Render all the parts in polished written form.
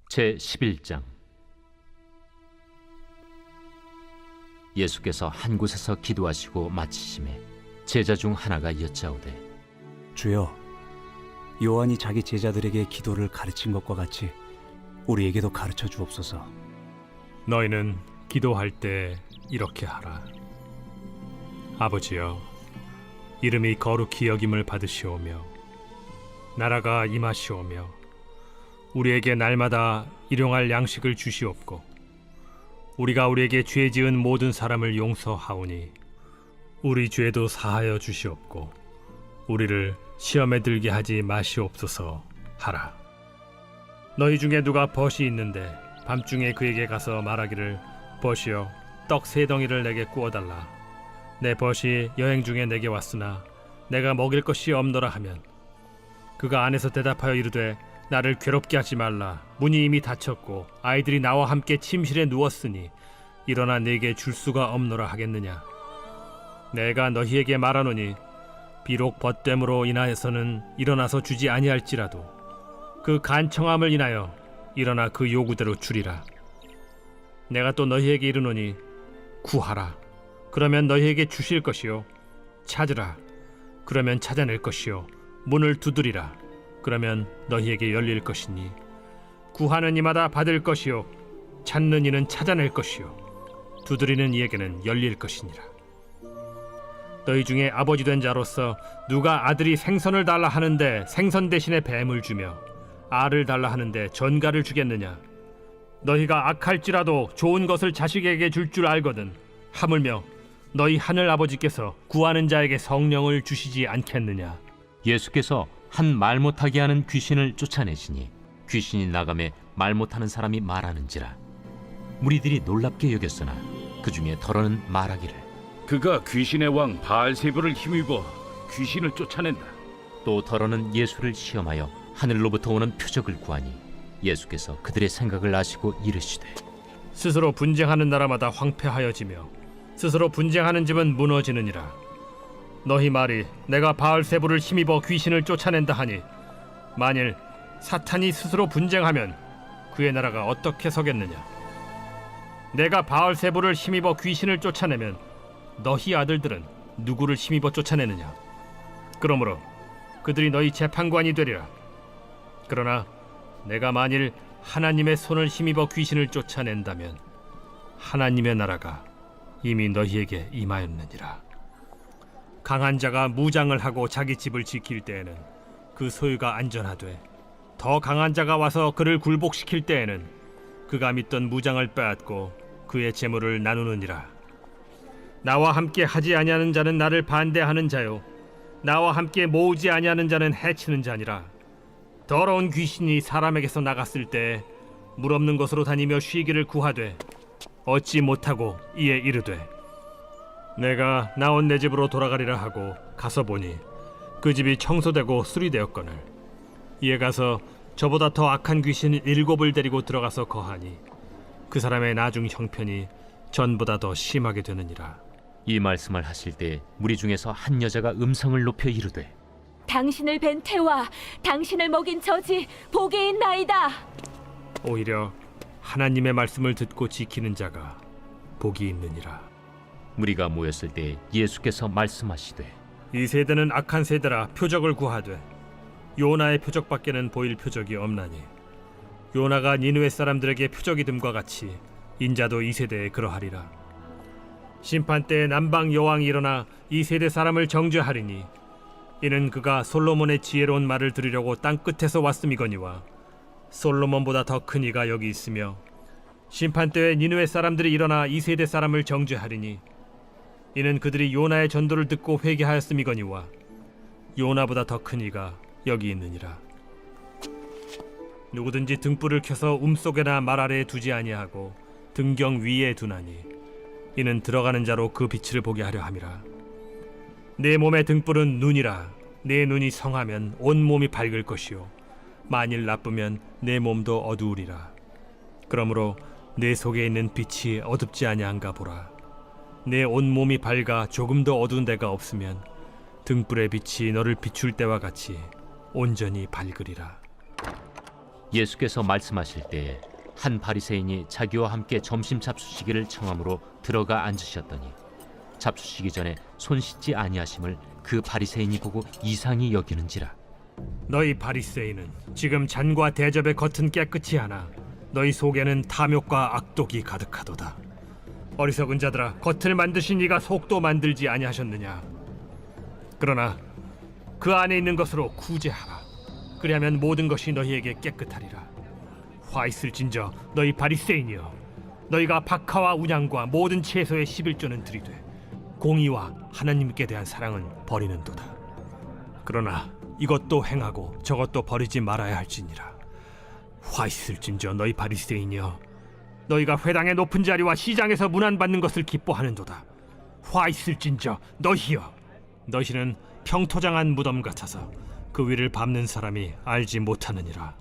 제11장. 예수께서 한 곳에서 기도하시고 마치심에 제자 중 하나가 여짜오되, 주여, 요한이 자기 제자들에게 기도를 가르친 것과 같이 우리에게도 가르쳐 주옵소서. 너희는 기도할 때 이렇게 하라. 아버지여, 이름이 거룩히 여김을 받으시오며 나라가 임하시오며 우리에게 날마다 일용할 양식을 주시옵고 우리가 우리에게 죄 지은 모든 사람을 용서하오니 우리 죄도 사하여 주시옵고 우리를 시험에 들게 하지 마시옵소서 하라. 너희 중에 누가 벗이 있는데 밤중에 그에게 가서 말하기를, 벗이여, 떡 3덩이를 내게 구워달라. 내 벗이 여행 중에 내게 왔으나 내가 먹일 것이 없노라 하면, 그가 안에서 대답하여 이르되, 나를 괴롭게 하지 말라. 문이 이미 닫혔고 아이들이 나와 함께 침실에 누웠으니 일어나 내게 줄 수가 없노라 하겠느냐. 내가 너희에게 말하노니 비록 벗됨으로 인하여서는 일어나서 주지 아니할지라도 그 간청함을 인하여 일어나 그 요구대로 주리라. 내가 또 너희에게 이르노니 구하라, 그러면 너희에게 주실 것이요. 찾으라, 그러면 찾아낼 것이요. 문을 두드리라, 그러면 너희에게 열릴 것이니 구하는 이마다 받을 것이요, 찾는 이는 찾아낼 것이요, 두드리는 이에게는 열릴 것이니라. 너희 중에 아버지 된 자로서 누가 아들이 생선을 달라 하는데 생선 대신에 뱀을 주며 알을 달라 하는데 전갈을 주겠느냐. 너희가 악할지라도 좋은 것을 자식에게 줄 줄 알거든 하물며 너희 하늘 아버지께서 구하는 자에게 성령을 주시지 않겠느냐. 예수께서 한 말 못하게 하는 귀신을 쫓아내시니 귀신이 나가매 말 못하는 사람이 말하는지라. 무리들이 놀랍게 여겼으나 그 중에 더러는 말하기를, 그가 귀신의 왕 바알세불을 힘입어 귀신을 쫓아낸다. 또 더러는 예수를 시험하여 하늘로부터 오는 표적을 구하니 예수께서 그들의 생각을 아시고 이르시되, 스스로 분쟁하는 나라마다 황폐하여지며 스스로 분쟁하는 집은 무너지느니라. 너희 말이 내가 바알세불을 힘입어 귀신을 쫓아낸다 하니 만일 사탄이 스스로 분쟁하면 그의 나라가 어떻게 서겠느냐. 내가 바알세불을 힘입어 귀신을 쫓아내면 너희 아들들은 누구를 힘입어 쫓아내느냐. 그러므로 그들이 너희 재판관이 되리라. 그러나 내가 만일 하나님의 손을 힘입어 귀신을 쫓아낸다면 하나님의 나라가 이미 너희에게 임하였느니라. 강한 자가 무장을 하고 자기 집을 지킬 때에는 그 소유가 안전하되, 더 강한 자가 와서 그를 굴복시킬 때에는 그가 믿던 무장을 빼앗고 그의 재물을 나누느니라. 나와 함께 하지 아니하는 자는 나를 반대하는 자요, 나와 함께 모으지 아니하는 자는 해치는 자니라. 더러운 귀신이 사람에게서 나갔을 때 물 없는 곳으로 다니며 쉬기를 구하되 얻지 못하고 이에 이르되, 내가 나온 내 집으로 돌아가리라 하고 가서 보니 그 집이 청소되고 수리되었거늘 이에 가서 저보다 더 악한 귀신 7을 데리고 들어가서 거하니 그 사람의 나중 형편이 전보다 더 심하게 되느니라. 이 말씀을 하실 때 무리 중에서 한 여자가 음성을 높여 이르되, 당신을 뵌 태와 당신을 먹인 저지 복이 있나이다. 오히려 하나님의 말씀을 듣고 지키는 자가 복이 있느니라. 무리가 모였을 때 예수께서 말씀하시되, 이 세대는 악한 세대라 표적을 구하되 요나의 표적밖에는 보일 표적이 없나니 요나가 니느웨 사람들에게 표적이 됨과 같이 인자도 이 세대에 그러하리라. 심판 때에 남방 여왕이 일어나 이 세대 사람을 정죄하리니 이는 그가 솔로몬의 지혜로운 말을 들으려고 땅 끝에서 왔음이거니와 솔로몬보다 더 큰 이가 여기 있으며, 심판 때에 니느웨 사람들이 일어나 이 세대 사람을 정죄하리니 이는 그들이 요나의 전도를 듣고 회개하였음이거니와 요나보다 더 큰 이가 여기 있느니라. 누구든지 등불을 켜서 움속에나 말 아래에 두지 아니하고 등경 위에 두나니 이는 들어가는 자로 그 빛을 보게 하려 함이라. 내 몸의 등불은 눈이라. 내 눈이 성하면 온 몸이 밝을 것이요 만일 나쁘면 내 몸도 어두우리라. 그러므로 내 속에 있는 빛이 어둡지 아니한가 보라. 내 온 몸이 밝아 조금도 어두운 데가 없으면 등불의 빛이 너를 비출 때와 같이 온전히 밝으리라. 예수께서 말씀하실 때에 한 바리새인이 자기와 함께 점심 잡수시기를 청함으로 들어가 앉으셨더니 잡수시기 전에 손 씻지 아니하심을 그 바리새인이 보고 이상히 여기는지라. 너희 바리새인은 지금 잔과 대접의 겉은 깨끗이 하나 너희 속에는 탐욕과 악독이 가득하도다. 어리석은 자들아, 겉을 만드신 이가 속도 만들지 아니하셨느냐? 그러나 그 안에 있는 것으로 구제하라. 그리하면 모든 것이 너희에게 깨끗하리라. 화 있을진저 너희 바리새인이여, 너희가 박하와 운양과 모든 채소의 11조는 드리되 공의와 하나님께 대한 사랑은 버리는도다. 그러나 이것도 행하고 저것도 버리지 말아야 할지니라. 화 있을진저 너희 바리새인이여, 너희가 회당의 높은 자리와 시장에서 문안받는 것을 기뻐하는도다. 화 있을진저 너희여, 너희는 평토장한 무덤 같아서 그 위를 밟는 사람이 알지 못하느니라.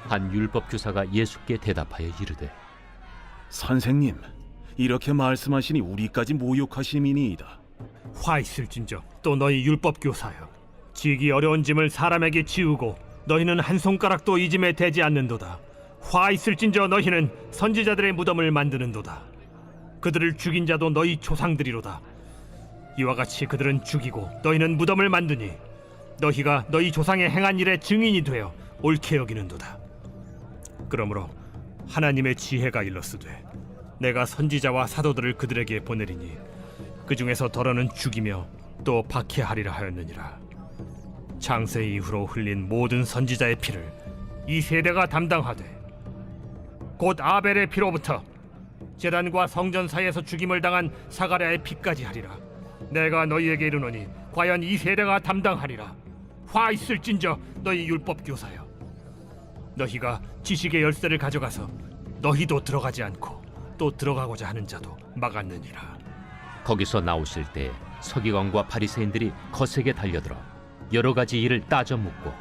한 율법 교사가 예수께 대답하여 이르되 선생님, 이렇게 말씀하시니 우리까지 모욕하심이니이다. 화 있을진저 또 너희 율법 교사여, 지기 어려운 짐을 사람에게 지우고 너희는 한 손가락도 이 짐에 대지 않는도다. 화 있을진저 너희는 선지자들의 무덤을 만드는도다. 그들을 죽인 자도 너희 조상들이로다. 이와 같이 그들은 죽이고 너희는 무덤을 만드니 너희가 너희 조상의 행한 일의 증인이 되어 옳게 여기는도다. 그러므로 하나님의 지혜가 일렀으되 내가 선지자와 사도들을 그들에게 보내리니 그 중에서 더러는 죽이며 또 박해하리라 하였느니라. 창세 이후로 흘린 모든 선지자의 피를 이 세대가 담당하되 곧 아벨의 피로부터 제단과 성전 사이에서 죽임을 당한 사가랴의 피까지 하리라. 내가 너희에게 이르노니 과연 이 세대가 담당하리라. 화 있을진저 너희 율법 교사여, 너희가 지식의 열쇠를 가져가서 너희도 들어가지 않고 또 들어가고자 하는 자도 막았느니라. 거기서 나오실 때 서기관과 바리새인들이 거세게 달려들어 여러 가지 일을 따져 묻고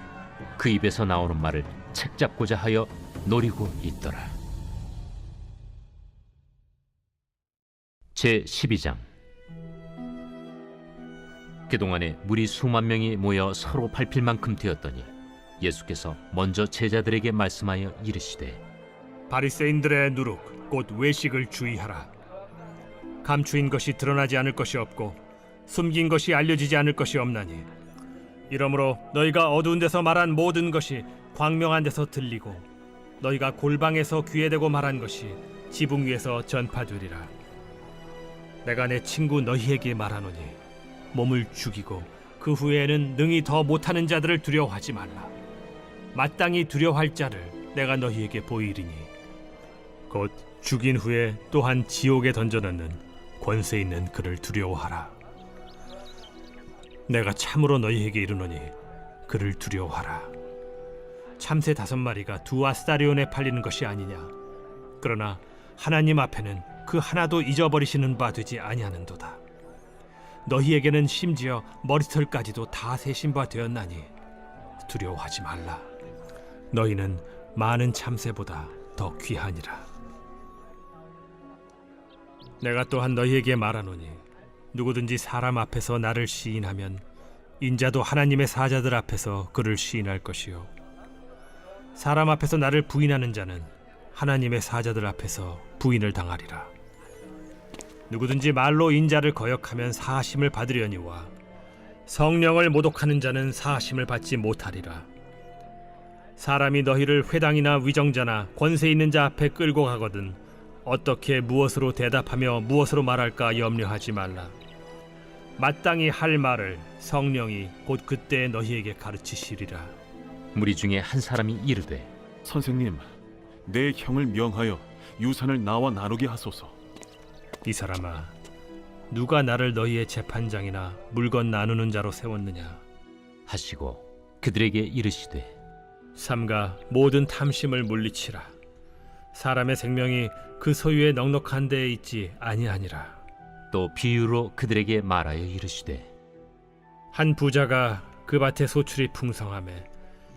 그 입에서 나오는 말을 책잡고자 하여 노리고 있더라. 제 12장. 그동안에 무리 수만 명이 모여 서로 밟힐 만큼 되었더니 예수께서 먼저 제자들에게 말씀하여 이르시되 바리새인들의 누룩 곧 외식을 주의하라. 감추인 것이 드러나지 않을 것이 없고 숨긴 것이 알려지지 않을 것이 없나니 이러므로 너희가 어두운 데서 말한 모든 것이 광명한 데서 들리고 너희가 골방에서 귀에 대고 말한 것이 지붕 위에서 전파되리라. 내가 내 친구 너희에게 말하노니 몸을 죽이고 그 후에는 능히 더 못하는 자들을 두려워하지 말라. 마땅히 두려워할 자를 내가 너희에게 보이리니 곧 죽인 후에 또한 지옥에 던져넣는 권세 있는 그를 두려워하라. 내가 참으로 너희에게 이르노니 그를 두려워하라. 참새 5마리가 2아스타리온에 팔리는 것이 아니냐? 그러나 하나님 앞에는 그 하나도 잊어버리시는 바 되지 아니하는도다. 너희에게는 심지어 머리털까지도 다 세신 바 되었나니 두려워하지 말라. 너희는 많은 참새보다 더 귀하니라. 내가 또한 너희에게 말하노니 누구든지 사람 앞에서 나를 시인하면 인자도 하나님의 사자들 앞에서 그를 시인할 것이요, 사람 앞에서 나를 부인하는 자는 하나님의 사자들 앞에서 부인을 당하리라. 누구든지 말로 인자를 거역하면 사하심을 받으려니와 성령을 모독하는 자는 사하심을 받지 못하리라. 사람이 너희를 회당이나 위정자나 권세 있는 자 앞에 끌고 가거든 어떻게 무엇으로 대답하며 무엇으로 말할까 염려하지 말라. 마땅히 할 말을 성령이 곧 그때 너희에게 가르치시리라. 무리 중에 한 사람이 이르되 선생님, 내 형을 명하여 유산을 나와 나누게 하소서. 이 사람아, 누가 나를 너희의 재판장이나 물건 나누는 자로 세웠느냐? 하시고 그들에게 이르시되 삼가 모든 탐심을 물리치라. 사람의 생명이 그 소유의 넉넉한 데에 있지 아니하니라. 또 비유로 그들에게 말하여 이르시되 한 부자가 그 밭에 소출이 풍성하매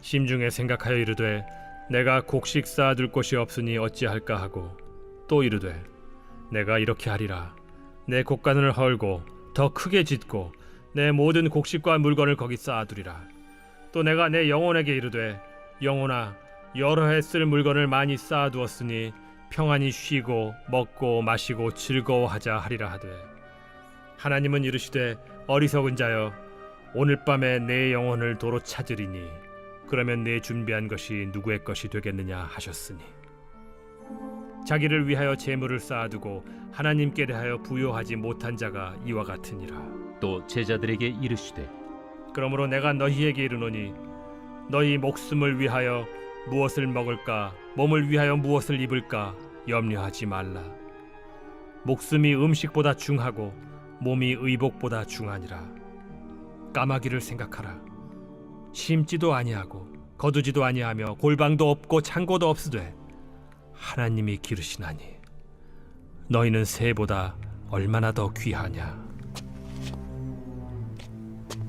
심중에 생각하여 이르되 내가 곡식 쌓아둘 곳이 없으니 어찌할까 하고 또 이르되 내가 이렇게 하리라. 내 곡간을 헐고 더 크게 짓고 내 모든 곡식과 물건을 거기 쌓아두리라. 또 내가 내 영혼에게 이르되 영혼아, 여러 해 쓸 물건을 많이 쌓아두었으니 평안히 쉬고 먹고 마시고 즐거워하자 하리라 하되 하나님은 이르시되 어리석은 자여 오늘 밤에 내 영혼을 도로 찾으리니 그러면 내 준비한 것이 누구의 것이 되겠느냐 하셨으니 자기를 위하여 재물을 쌓아두고 하나님께 대하여 부요하지 못한 자가 이와 같으니라. 또 제자들에게 이르시되 그러므로 내가 너희에게 이르노니 너희 목숨을 위하여 무엇을 먹을까 몸을 위하여 무엇을 입을까 염려하지 말라. 목숨이 음식보다 중하고 몸이 의복보다 중하니라. 까마귀를 생각하라. 심지도 아니하고 거두지도 아니하며 골방도 없고 창고도 없으되 하나님이 기르시나니 너희는 새보다 얼마나 더 귀하냐.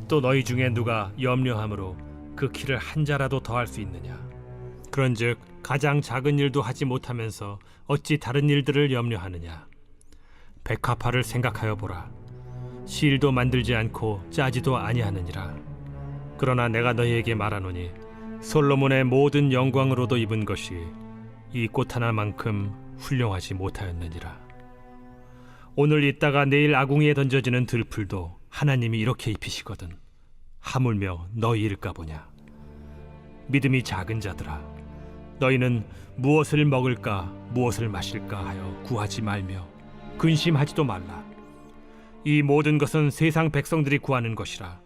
또 너희 중에 누가 염려함으로 그 키를 한 자라도 더할 수 있느냐. 그런즉 가장 작은 일도 하지 못하면서 어찌 다른 일들을 염려하느냐. 백합화를 생각하여 보라. 실도 만들지 않고 짜지도 아니하느니라. 그러나 내가 너희에게 말하노니 솔로몬의 모든 영광으로도 입은 것이 이 꽃 하나만큼 훌륭하지 못하였느니라. 오늘 있다가 내일 아궁이에 던져지는 들풀도 하나님이 이렇게 입히시거든 하물며 너희일까 보냐. 믿음이 작은 자들아, 너희는 무엇을 먹을까 무엇을 마실까 하여 구하지 말며 근심하지도 말라. 이 모든 것은 세상 백성들이 구하는 것이라.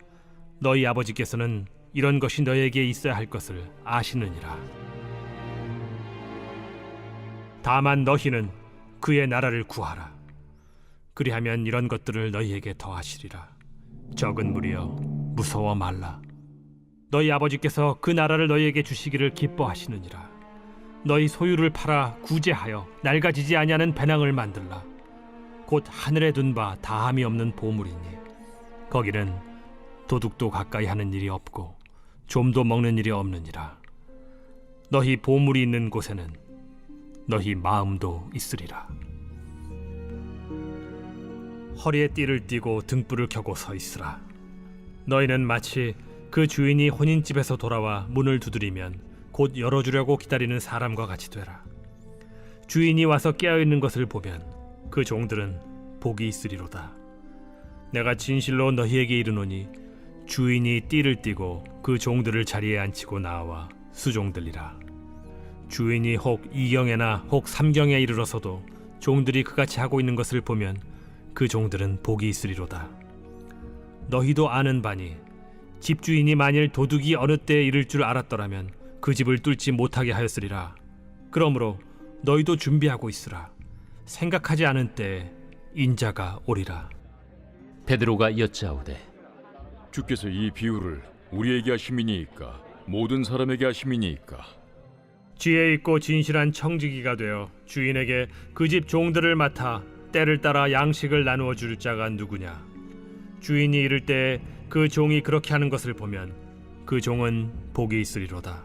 너희 아버지께서는 이런 것이 너희에게 있어야 할 것을 아시느니라. 다만 너희는 그의 나라를 구하라. 그리하면 이런 것들을 너희에게 더하시리라. 적은 무리여 무서워 말라. 너희 아버지께서 그 나라를 너희에게 주시기를 기뻐하시느니라. 너희 소유를 팔아 구제하여 낡아지지 아니하는 배낭을 만들라. 곧 하늘에 둔 바 다함이 없는 보물이니 거기는 도둑도 가까이 하는 일이 없고 좀도 먹는 일이 없느니라. 너희 보물이 있는 곳에는 너희 마음도 있으리라. 허리에 띠를 띠고 등불을 켜고 서 있으라. 너희는 마치 그 주인이 혼인집에서 돌아와 문을 두드리면 곧 열어주려고 기다리는 사람과 같이 되라. 주인이 와서 깨어있는 것을 보면 그 종들은 복이 있으리로다. 내가 진실로 너희에게 이르노니 주인이 띠를 띠고 그 종들을 자리에 앉히고 나와 수종들리라. 주인이 혹 이경에나 혹 삼경에 이르러서도 종들이 그같이 하고 있는 것을 보면 그 종들은 복이 있으리로다. 너희도 아는 바니 집주인이 만일 도둑이 어느 때에 이를 줄 알았더라면 그 집을 뚫지 못하게 하였으리라. 그러므로 너희도 준비하고 있으라. 생각하지 않은 때에 인자가 오리라. 베드로가 여짜오되 주께서 이 비유를 우리에게 하심이니이까 모든 사람에게 하심이니이까. 지혜 있고 진실한 청지기가 되어 주인에게 그 집 종들을 맡아 때를 따라 양식을 나누어 줄 자가 누구냐. 주인이 이를 때에 그 종이 그렇게 하는 것을 보면 그 종은 복이 있으리로다.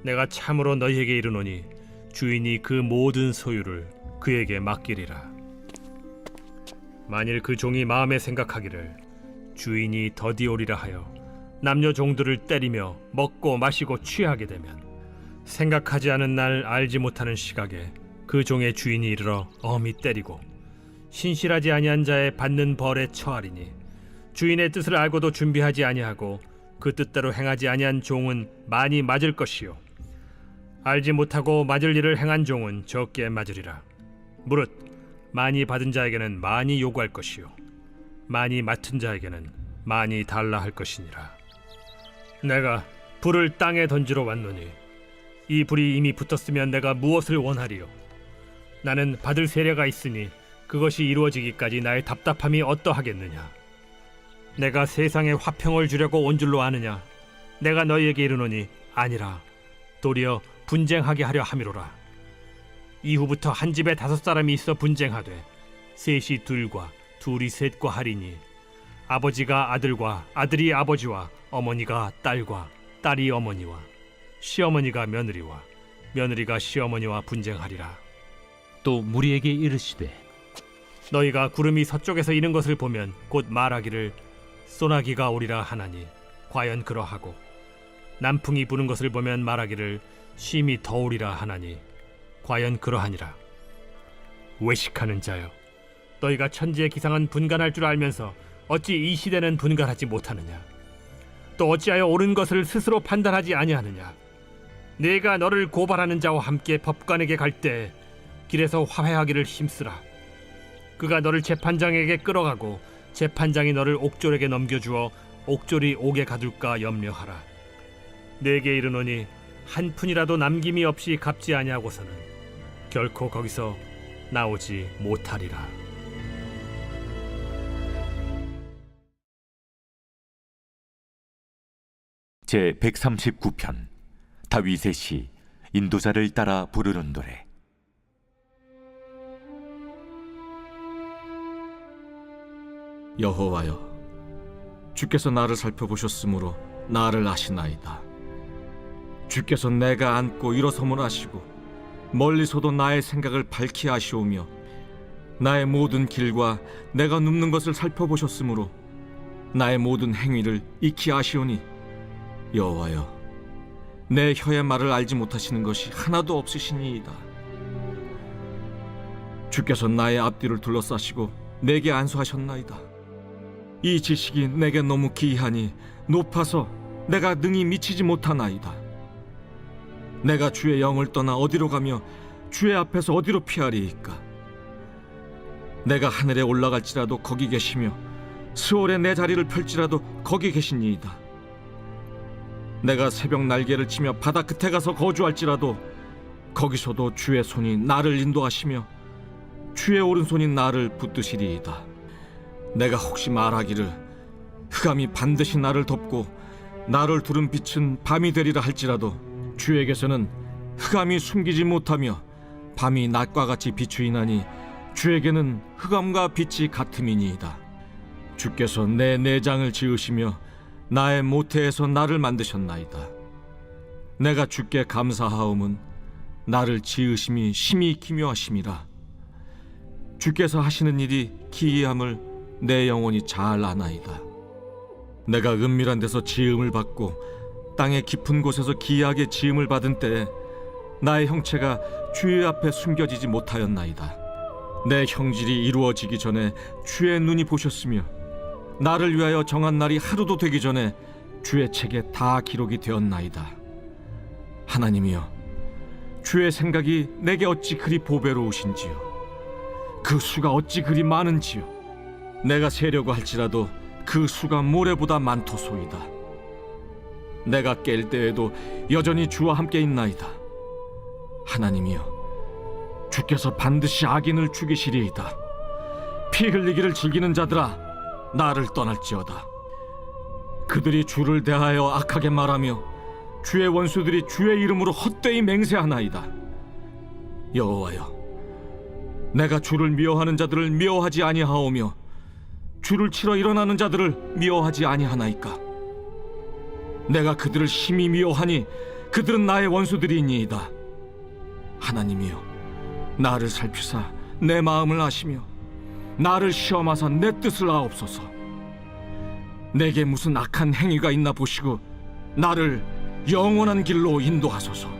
내가 참으로 너희에게 이르노니 주인이 그 모든 소유를 그에게 맡기리라. 만일 그 종이 마음에 생각하기를 주인이 더디 오리라 하여 남녀 종들을 때리며 먹고 마시고 취하게 되면 생각하지 않은 날 알지 못하는 시각에 그 종의 주인이 이르러 엄히 때리고 신실하지 아니한 자의 받는 벌에 처하리니 주인의 뜻을 알고도 준비하지 아니하고 그 뜻대로 행하지 아니한 종은 많이 맞을 것이요 알지 못하고 맞을 일을 행한 종은 적게 맞으리라. 무릇 많이 받은 자에게는 많이 요구할 것이요 많이 맡은 자에게는 많이 달라 할 것이니라. 내가 불을 땅에 던지러 왔노니 이 불이 이미 붙었으면 내가 무엇을 원하리요. 나는 받을 세례가 있으니 그것이 이루어지기까지 나의 답답함이 어떠하겠느냐. 내가 세상에 화평을 주려고 온 줄로 아느냐. 내가 너희에게 이르노니 아니라 도리어 분쟁하게 하려 함이로라. 이후부터 한 집에 5사람이 있어 분쟁하되 셋이 둘과 둘이 셋과 하리니 아버지가 아들과 아들이 아버지와 어머니가 딸과 딸이 어머니와 시어머니가 며느리와 며느리가 시어머니와 분쟁하리라. 또 무리에게 이르시되 너희가 구름이 서쪽에서 이는 것을 보면 곧 말하기를 소나기가 오리라 하나니 과연 그러하고 남풍이 부는 것을 보면 말하기를 심히 더우리라 하나니 과연 그러하니라. 외식하는 자여, 너희가 천지의 기상은 분간할 줄 알면서 어찌 이 시대는 분간하지 못하느냐? 또 어찌하여 옳은 것을 스스로 판단하지 아니하느냐? 내가 너를 고발하는 자와 함께 법관에게 갈 때 길에서 화해하기를 힘쓰라. 그가 너를 재판장에게 끌어가고 재판장이 너를 옥졸에게 넘겨주어 옥졸이 옥에 가둘까 염려하라. 내게 이르노니 한 푼이라도 남김이 없이 갚지 아니하고서는 결코 거기서 나오지 못하리라. 제 139편 다윗의 시 인도자를 따라 부르는 노래. 여호와여, 주께서 나를 살펴보셨으므로 나를 아시나이다. 주께서 내가 앉고 일어섬을 아시고 멀리서도 나의 생각을 밝히 아시오며 나의 모든 길과 내가 눕는 것을 살펴보셨으므로 나의 모든 행위를 익히 아시오니 여호와여, 내 혀의 말을 알지 못하시는 것이 하나도 없으시니이다. 주께서 나의 앞뒤를 둘러싸시고 내게 안수하셨나이다. 이 지식이 내게 너무 기이하니 높아서 내가 능히 미치지 못하나이다. 내가 주의 영을 떠나 어디로 가며 주의 앞에서 어디로 피하리이까? 내가 하늘에 올라갈지라도 거기 계시며 스올에 내 자리를 펼지라도 거기 계시니이다. 내가 새벽 날개를 치며 바다 끝에 가서 거주할지라도 거기서도 주의 손이 나를 인도하시며 주의 오른손이 나를 붙드시리이다. 내가 혹시 말하기를 흑암이 반드시 나를 덮고 나를 두른 빛은 밤이 되리라 할지라도 주에게서는 흑암이 숨기지 못하며 밤이 낮과 같이 비추이나니 주에게는 흑암과 빛이 같음이니이다. 주께서 내 내장을 지으시며 나의 모태에서 나를 만드셨나이다. 내가 주께 감사하옴은 나를 지으심이 심히 기묘하심이라. 주께서 하시는 일이 기이함을 내 영혼이 잘 아나이다. 내가 은밀한 데서 지음을 받고 땅의 깊은 곳에서 기이하게 지음을 받은 때에 나의 형체가 주의 앞에 숨겨지지 못하였나이다. 내 형질이 이루어지기 전에 주의 눈이 보셨으며 나를 위하여 정한 날이 하루도 되기 전에 주의 책에 다 기록이 되었나이다. 하나님이여, 주의 생각이 내게 어찌 그리 보배로우신지요. 그 수가 어찌 그리 많은지요. 내가 세려고 할지라도 그 수가 모래보다 많도소이다. 내가 깰 때에도 여전히 주와 함께 있나이다. 하나님이여, 주께서 반드시 악인을 죽이시리이다. 피 흘리기를 즐기는 자들아, 나를 떠날지어다. 그들이 주를 대하여 악하게 말하며 주의 원수들이 주의 이름으로 헛되이 맹세하나이다. 여호와여, 내가 주를 미워하는 자들을 미워하지 아니하오며 주를 치러 일어나는 자들을 미워하지 아니하나이까? 내가 그들을 심히 미워하니 그들은 나의 원수들이니이다. 하나님이여, 나를 살피사 내 마음을 아시며 나를 시험하사 내 뜻을 아옵소서. 내게 무슨 악한 행위가 있나 보시고 나를 영원한 길로 인도하소서.